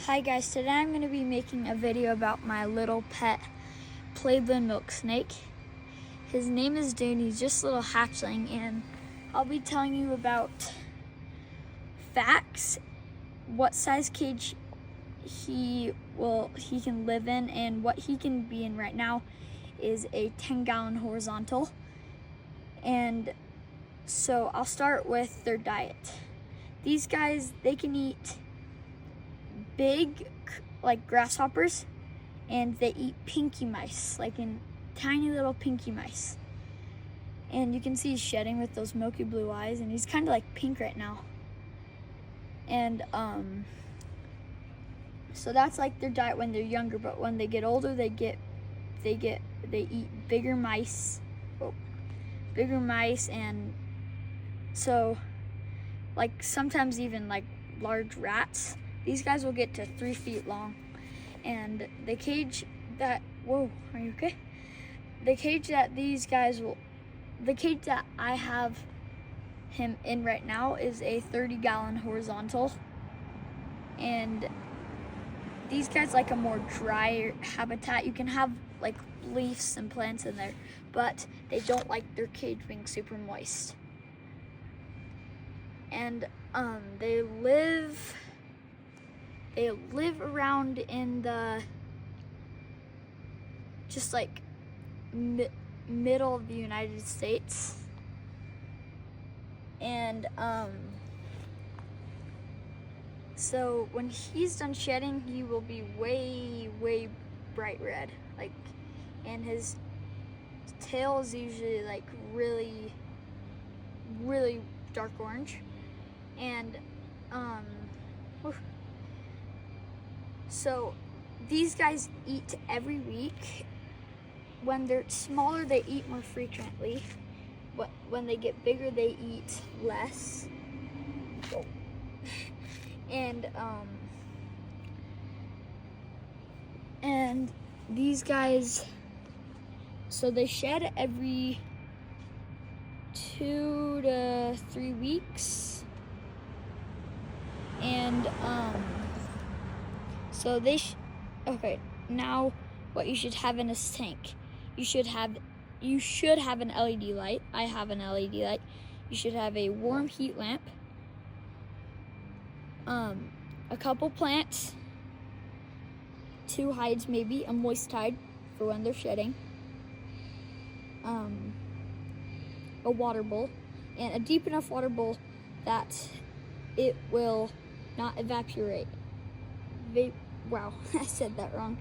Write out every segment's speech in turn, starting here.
Hi guys, today I'm going to be making a video about my little pet pueblan milk snake. His name is Dune. He's just a little hatchling, and I'll be telling you about facts, what size cage he can live in, and what he can be in right now is a 10-gallon horizontal. And so I'll start with their diet. These guys, they can eat big like grasshoppers, and they eat pinky mice, like in tiny little pinky mice. And you can see he's shedding with those milky blue eyes, and he's kind of like pink right now. And so that's like their diet when they're younger, but when they get older, they eat bigger mice, and so like sometimes even like large rats. These guys will get to 3 feet long. And the cage that, whoa, are you okay? The cage that I have him in right now is a 30-gallon horizontal. And these guys like a more dry habitat. You can have like leaves and plants in there, but they don't like their cage being super moist. And they live around in the just like middle of the United States. And so when he's done shedding, he will be way bright red, like, and his tail is usually like really dark orange. And so these guys eat every week. When they're smaller, they eat more frequently, but when they get bigger, they eat less. And these guys, so they shed every 2 to 3 weeks. And so okay, now what you should have in this tank. You should have an LED light. I have an LED light. You should have a warm heat lamp, a couple plants, 2 hides maybe, a moist hide for when they're shedding, a water bowl, and a deep enough water bowl that it will not evaporate. Wow, I said that wrong.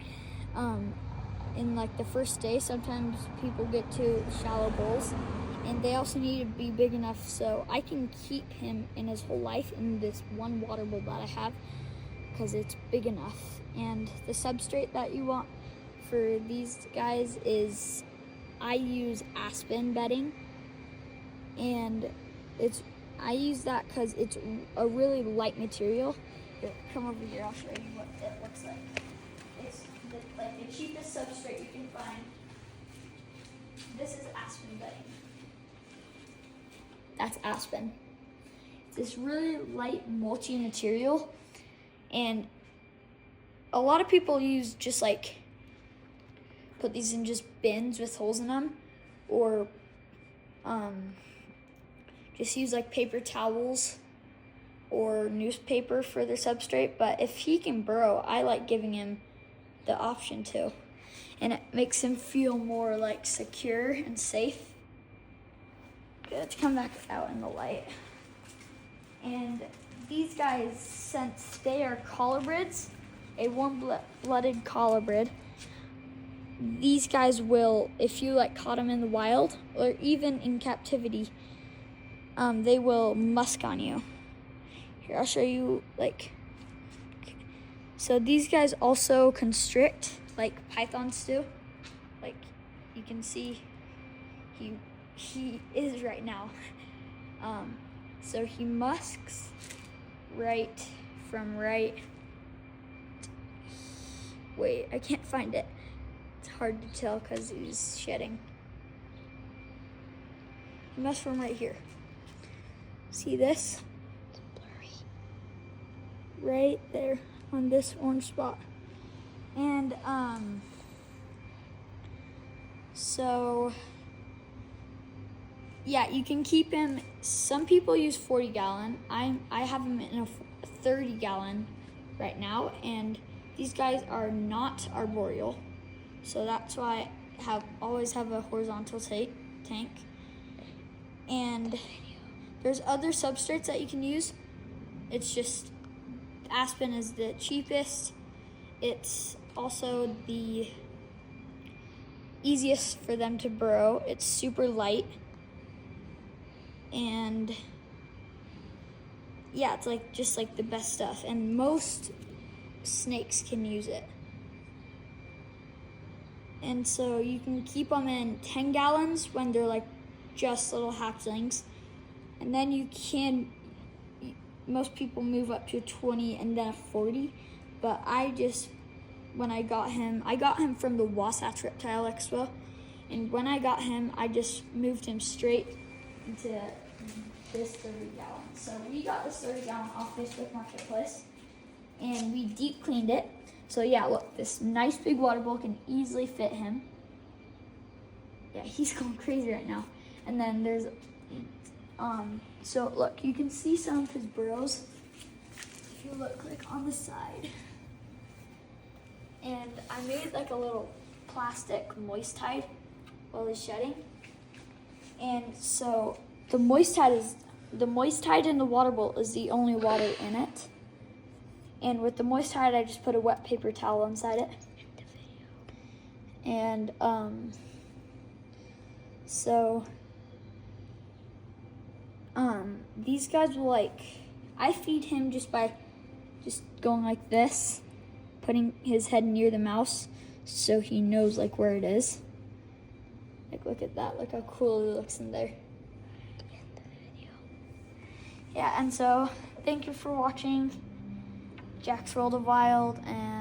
In like the first day, sometimes people get to shallow bowls, and they also need to be big enough so I can keep him in his whole life in this one water bowl that I have, because it's big enough. And the substrate that you want for these guys is, I use aspen bedding, and I use that because it's a really light material. Here, come over here, I'll show you what it looks like. It's like the cheapest substrate you can find. This is aspen bedding. That's aspen. It's this really light, mulchy material, and a lot of people use just like put these in just bins with holes in them, or just use like paper towels or newspaper for their substrate. But if he can burrow, I like giving him the option to, and it makes him feel more like secure and safe. Let's come back out in the light. And these guys, since they are colubrids, a warm-blooded colubrid, these guys will, if you like caught them in the wild or even in captivity, they will musk on you. Here, I'll show you, like, so these guys also constrict like pythons do. Like you can see he is right now. So he musks right. Wait, I can't find it. It's hard to tell because he's shedding. He musks from right here. See this? It's blurry. right there on this orange spot. And so yeah, you can keep him. Some people use 40-gallon. I have him in a 30-gallon right now, and these guys are not arboreal, so that's why I always have a horizontal tank. And there's other substrates that you can use. It's just aspen is the cheapest. It's also the easiest for them to burrow. It's super light. And yeah, it's like just like the best stuff. And most snakes can use it. And so you can keep them in 10 gallons when they're like just little hatchlings. And then most people move up to 20 and then a 40. But when I got him from the Wasatch Reptile Expo. And when I got him, I just moved him straight into this 30-gallon. So we got this 30-gallon off Facebook Marketplace, and we deep cleaned it. So yeah, look, this nice big water bowl can easily fit him. Yeah, he's going crazy right now. And then there's, so look, you can see some of his burrows if you look like on the side. And I made like a little plastic moist hide while he's shedding. And so the moist hide in the water bowl is the only water in it. And with the moist hide, I just put a wet paper towel inside it. And so these guys will I feed him just by going like this, putting his head near the mouse so he knows like where it is. Like, look at that, look how cool he looks in there. Yeah, and so thank you for watching Jack's World of Wild, and